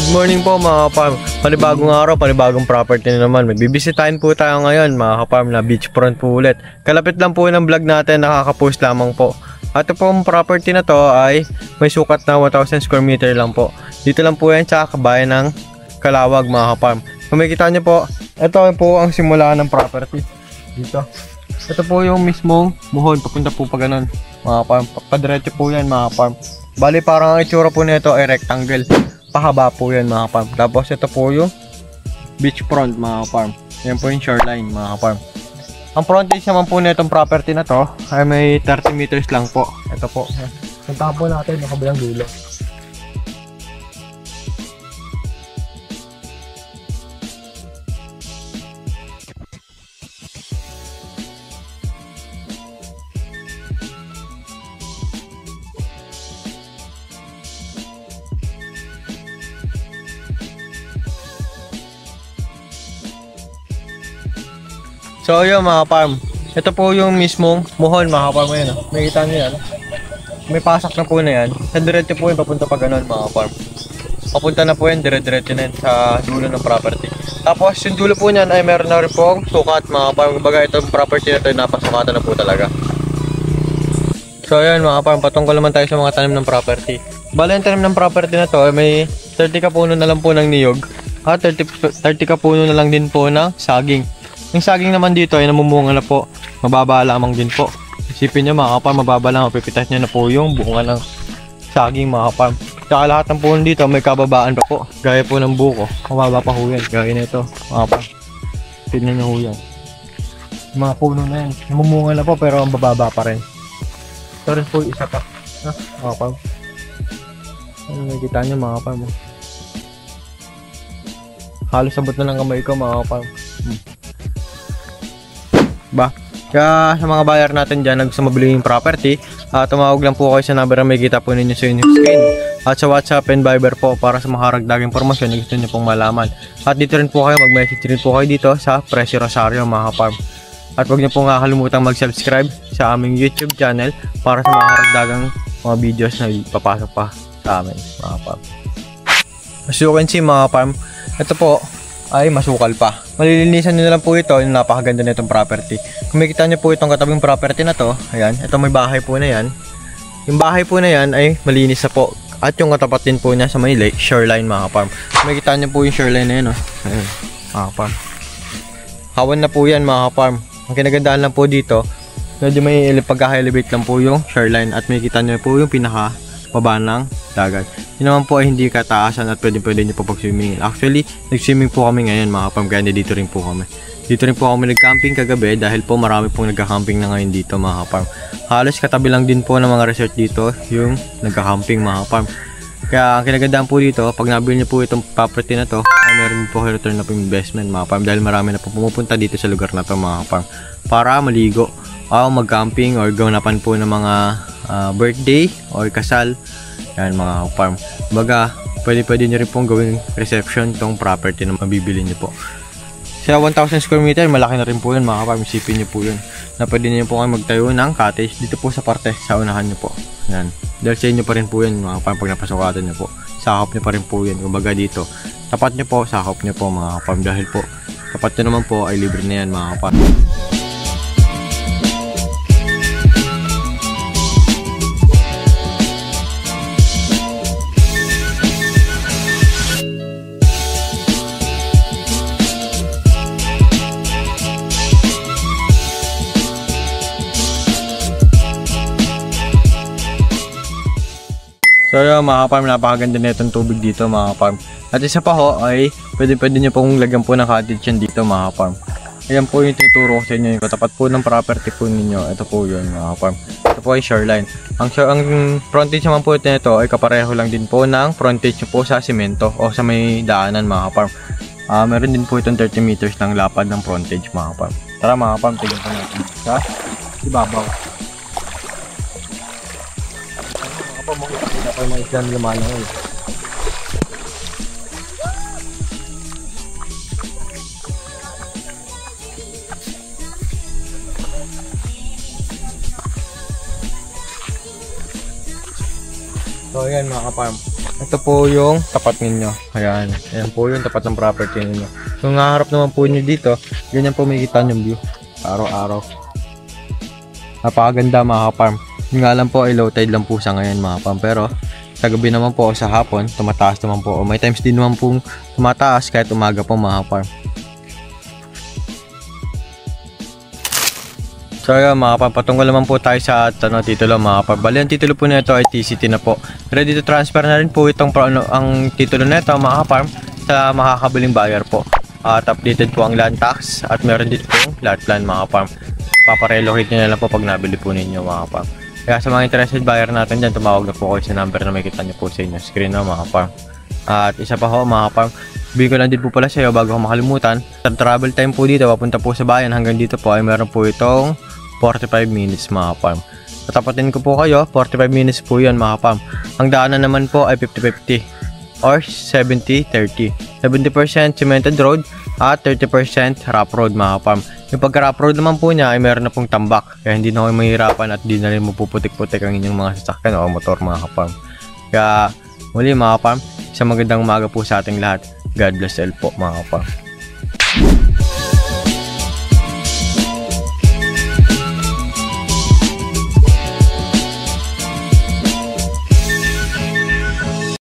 Good morning po mga ka-farm. Panibagong araw, panibagong property na naman. May bibisitahin po tayo ngayon mga ka-farm na beachfront po ulit. Kalapit lang po ng vlog natin, nakaka-post lamang po. At ito pong property na to ay may sukat na 1,000 square meter lang po. Dito lang po yan sa kabayan ng Calawag mga ka-farm. Kung makikita nyo po, ito po ang simula ng property. Dito. Ito po yung mismong muhon, papunta po pa ganun mga ka-farm. Padiretso po yan mga ka-farm. Bali parang ang itsura po nito ay rectangle. Pahaba po yan mga ka-farm. Tapos ito po yung beachfront mga ka-farm. Yan po yung shoreline mga ka-farm. Ang frontage naman po na itong property na to ay may 30 meters lang po. Ito po. Punta po natin yung kabilang dulo. So yun mga farm, ito po yung mismong muhon mga farm ngayon. Makikita nyo yan. May pasak na po na yan. Sa diretso po yun, papunta pa ganun mga farm. Papunta na po yan, diretso na yan sa dulo ng property. Tapos yung dulo po niyan ay meron na rin pong sukat mga farm. Kumbaga itong property na ito ay napasukatan na po talaga. So yun mga farm, patungkol naman tayo sa mga tanim ng property. Bale yung tanim ng property na to ay may 30 kapuno na lang po ng niyog. At 30 kapuno na lang din po ng saging. Yung saging naman dito ay namumunga na po. Mababa lamang din po. Isipin nyo mga ka-farm, mababa lang. Mapipitas nyo na po yung bunga ng saging mga ka-farm. Tsaka lahat ng puno dito may kababaan pa po. Gaya po ng buko. Mababa pa ho yan. Gaya nito mga ka-farm. Tignan nyo ho yan. Yung mga puno na yan. Namumunga na po pero ang bababa pa rin. Ito rin po isa pa. Mga ka-farm. Ano nakikita nyo mga ka-farm. Halos sabot na lang kamay ko mga ka-farm. Ba? Kaya sa mga buyer natin dyan na gusto mabili yung property, tumawag lang po kayo sa number na may kita po ninyo sa inyong screen. At sa WhatsApp and Viber po para sa mga karagdagang impormasyon na gusto nyo pong malaman. At dito rin po kayo, mag-message rin po kayo dito sa Presyo Rosario mga farm. At huwag nyo pong kakalimutang mag-subscribe sa aming YouTube channel para sa mga karagdagang mga videos na ipapasok pa sa amin mga farm. As you can see mga farm, ito po ay masukal pa. Malilinisan nyo na lang po ito, yung napakaganda na itong property. Kung makikita nyo po itong katabing property na to, ayan, ito may bahay po na yan. Yung bahay po na yan ay malinis na po. At yung katapat din po niya sa may lake, shoreline mga farm. Kung makikita nyo po yung shoreline na yan, ayan, mga farm. Hawan na po yan mga farm. Ang kinagandaan lang po dito, medyo may pagka-elevate lang po yung shoreline. At makikita nyo po yung pinaka baba ng dagat. Yun naman po ay hindi kataasan at pwede nyo po pag-swimming. Actually, nag-swimming po kami ngayon mga farm, kaya dito rin po kami. Dito rin po kami nag-camping kagabi dahil po marami pong nagka-camping na ngayon dito mga farm. Halos katabi lang din po ng mga resort dito yung nagka-camping mga farm. Kaya ang kinagandaan po dito, pag nabili nyo po itong property na to, ay meron po kayo return na po investment mga farm dahil marami na po pumupunta dito sa lugar na to mga farm para maligo o mag-camping or gawnapan po ng mga birthday or kasal. Yan mga farm. Baga, pwede nyo rin pong gawing reception tong property na mabibili nyo po. Sa 1,000 square meter, malaki na rin po yun mga farm. Isipin nyo po yun. Na pwede nyo po kayo magtayo ng cottage dito po sa parte, sa unahan nyo po. Yan. Dahil sa inyo pa rin po yun mga farm pag napasukatan nyo po. Sakop nyo pa rin po yun. Kumbaga dito, tapat nyo po, sakop nyo po mga farm. Dahil po, tapat nyo naman po ay libre na yan mga farm. So yun mga farm, napakaganda na itong tubig dito mga farm. At isa pa ho ay pwede nyo pong lagyan po ng cottage yan dito mga farm. Ayan po yung tinuturo ko sa inyo, yung katapat po ng property po ninyo. Ito po yun mga farm. Ito po ay shoreline. Ang frontage naman po ito ay kapareho lang din po ng frontage po sa simento o sa may daanan mga farm. Meron din po itong 30 meters ng lapad ng frontage mga farm. Tara mga farm, tignan po natin sa ibabaw. Makikita ko yung mga isla na lumalangoy. So ayan mga ka-farm, Ito po yung tapat ninyo. Ayan. Ayan po yung tapat ng property ninyo. Kung naharap naman po nyo dito, ganyan po makikita yung view. Araw-araw. Napakaganda mga ka-farm. Yung nga lang po ay low tide lang po sa ngayon mga ka-farm. Pero sa gabi naman po o sa hapon, tumataas naman po. O may times din naman po tumataas kahit umaga po mga ka-farm. So ayun mga kapam, patungkol naman po tayo sa titulo mga kapam. Bali ang titulo po nito ay TCT na po. Ready to transfer na rin po itong ang titulo nito mga kapam sa makakabiling buyer po. At updated po ang land tax at meron din po lot plan mga kapam. Paparelocate nyo na lang po pag nabili po ninyo mga kapam. Kaya sa mga interested buyer natin dyan, tumawag na po kayo sa number na makikita nyo po sa inyo screen na mga kapam. At isa pa ho mga kapam, bigyan ko lang din po pala sa iyo bago ko makalimutan. Sa travel time po dito, papunta po sa bayan hanggang dito po ay meron po itong 45 minutes mga farm. Tatapatin ko po kayo, 45 minutes po yan mga farm. Ang daanan naman po ay 50-50 or 70-30. 70% cemented road at 30% rough road mga farm. Yung pagka rough road naman po niya ay meron na pong tambak. Kaya hindi na kayo mahirapan at hindi na rin mapuputik-putik ang inyong mga sasakyan o motor mga farm. Kaya muli mga farm, isang magandang umaga po sa ating lahat. God bless all po mga farm.